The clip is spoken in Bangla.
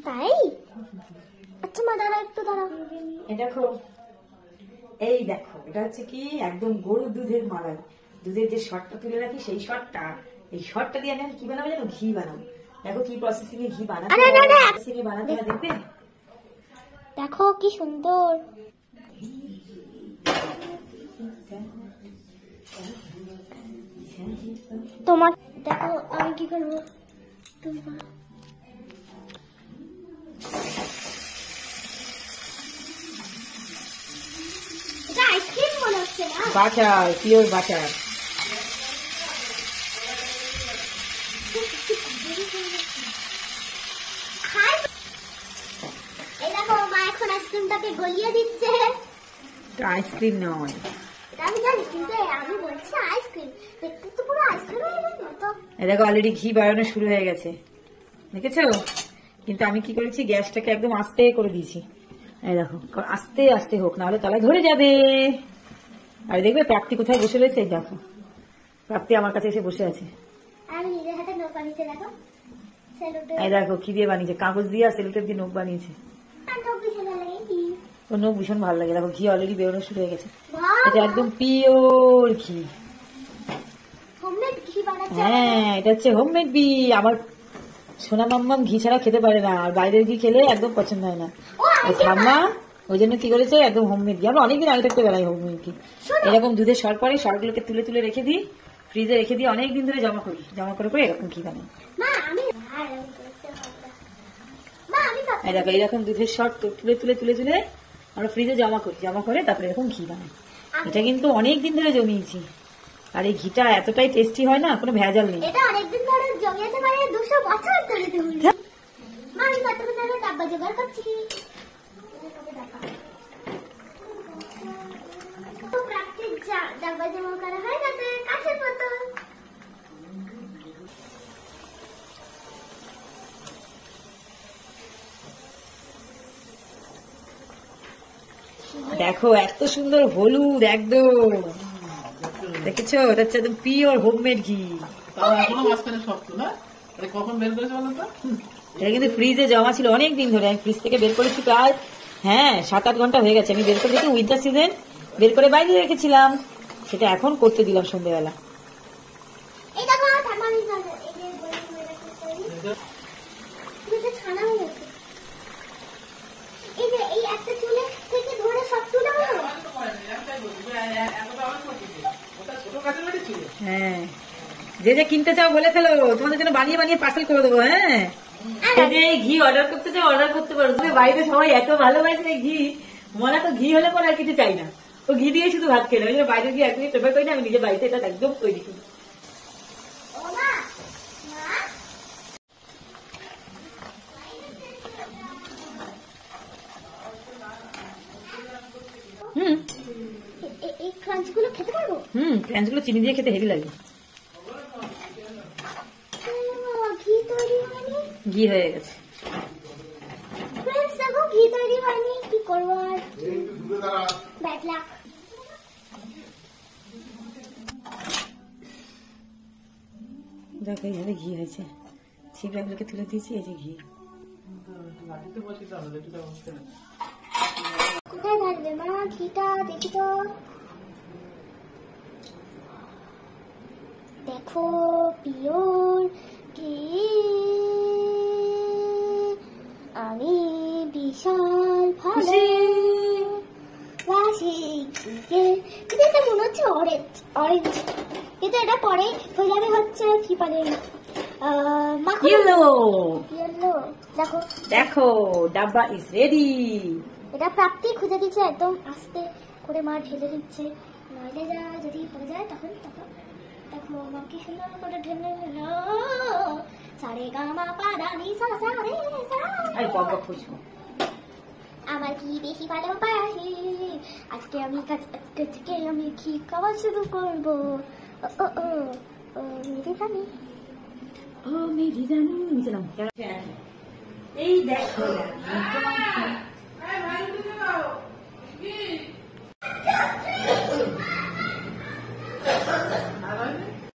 তাই? আচ্ছা মা দাঁড়াও, একটু দাঁড়াও। এই দেখো, এই দেখো, এটা হচ্ছে কি একদম গরুর দুধের মালাই। দুধের যে শটটা তুলে রাখি সেই শটটা, এই শটটা দিয়ে আমি কি বানাবো জানো? ঘি বানাবো। দেখো কি প্রসেসিং এ ঘি বানাতে হয়, দেখবে। দেখো কি সুন্দর। তোমার দেখো আমি কি করবো। এটা আইসক্রিম মনে হচ্ছে না? Butter, pure butter. এই দেখো মা এখন আইসক্রিমটাকে গলিয়ে দিচ্ছে। আইসক্রিম নয়, আমি জানি, কিন্তু আমি বলছি আইসক্রিম। দেখতে তো পুরো আইসক্রিমের মতো। এই দেখো অলরেডি ঘি বাড়ানো শুরু হয়ে গেছে, দেখেছো? কিন্তু আমি কি করেছি, গ্যাসটাকে একদম আস্তে করে দিয়েছি। এই দেখো আস্তে আস্তে হোক, নাহলে তলায় ধরে যাবে। আর দেখবে প্রাপ্তি কোথায় বসে রয়েছে, এই দেখো প্রাপ্তি আমার কাছে এসে বসে আছে। আমি নিজের হাতে নখ বানিয়েছি, দেখো এই দেখো কি দিয়ে বানিয়েছে, কাগজ দিয়ে আর সেলোটেপ দিয়ে নখ বানিয়েছে। ওর নখ ভীষণ ভালো লাগে। দেখো ঘি অলরেডি বেরোনো শুরু হয়ে গেছে। এটা একদম পিওর ঘি। হ্যাঁ, এটা হচ্ছে হোমমেড ঘি। আমার সোনা মাম্মাম ঘি ছাড়া খেতে পারে না, আর বাইরের ঘি খেলে একদম পছন্দ হয় না। ঠাম্মা ওই জন্য কি করেছে, একদম হোমমেড ঘি। আমরা অনেকদিন আগে থাকতে বেড়াই হোমমেড ঘি। এরকম দুধের সর পরে সরগুলোকে তুলে তুলে রেখে দিই, ফ্রিজে রেখে দিই, অনেকদিন ধরে জমা করি। জমা করে করে এরকম ঘি বানাই। দেখো এইরকম দুধের সর তুলে তুলে তুলে তুলে আমরা ফ্রিজে জমা করি, জমা করে তারপরে এরকম ঘি বানাই। এটা কিন্তু অনেকদিন ধরে জমিয়েছি, আর এই ঘিটা এতটাই টেস্টি হয় না, কোনো ভেজাল নেই। এটা অনেকদিন ধরে জমিয়েছে, মানে 200 বছর ধরে জমিয়েছে। মা আমি কতক্ষণ ধরে ডাব্বা জোগাড় করছি। ডাব্বা জমা করা হয়ে গেছে কাছের মতো। দেখো এত সুন্দর হলুদ একদম, দেখেছো? এটা হচ্ছে একদম পিওর হোমমেড ঘি। এটা কিন্তু ফ্রিজে জমা ছিল অনেকদিন ধরে, আমি ফ্রিজ থেকে বের করেছি প্রায় 7-8 ঘন্টা হয়ে গেছে। আমি বের করে রেখে উইন্টার সিজন বের করে বাইরে রেখেছিলাম, সেটা এখন করতে দিলাম সন্ধ্যেবেলা। হ্যাঁ, যে যে কিনতে চাও বলে ফেলো, তোমাদের জন্য বানিয়ে বানিয়ে পার্সেল করে দেবো। হ্যাঁ, ঘি অর্ডার করতে চাও অর্ডার করতে পারো। তুমি বাড়িতে সবাই এত ভালোবাসে ঘি, মনে তো ঘি হলে পরে আর কিছু চাই না, তো ঘি দিয়ে শুধু ভাত খেলে। ওই জন্য বাইরে গিয়ে একদিন প্রেফার করি না, আমি নিজের বাড়িতে এটা একদম তৈরি করি। এই ক্রাঞ্চগুলো খেতে পারবো? ক্রাঞ্চগুলো চিনি দিয়ে খেতে হেভি লাগে। ঘি তৈরি হয়নি, ঘি হয়ে গেছে। ফ্রেন্ডস দেখো ঘি তৈরি হয়নি, কি করবো আর, ব্যাড লাক। দেখো এইভাবে ঘি হয়েছে, ছিপড়াগুলোকে তুলে দিয়েছি, এই যে ঘি। কোথায় থাকবে মা ঘিটা? দেখি তো, দেখো পিওর ঘি। আমি বিশাল ভালোবাসি ঘিকে। কিন্তু এটা মনে হচ্ছে অরেঞ্জ অরেঞ্জ, কিন্তু এটা পরে হয়ে যাবে হচ্ছে কি বলে ইয়েলো। দেখো দেখো ডাব্বা ইজ রেডি। এটা প্রাপ্তি খুঁজে দিচ্ছে, একদম আস্তে করে মা ঢেলে দিচ্ছে, নইলে যা যদি পড়ে যায় তখন। দেখো মা কি সুন্দর করে ঢেলে দিল। সারে গা মা পা দা নি সা সা রে সা। আমার কি বেশি ভালোবাসি, আজকে আমি কি খাওয়া শুরু করবো। ও ও ও মেরি রানী, ও মেরি রানী। নিচে নাও। এই দেখো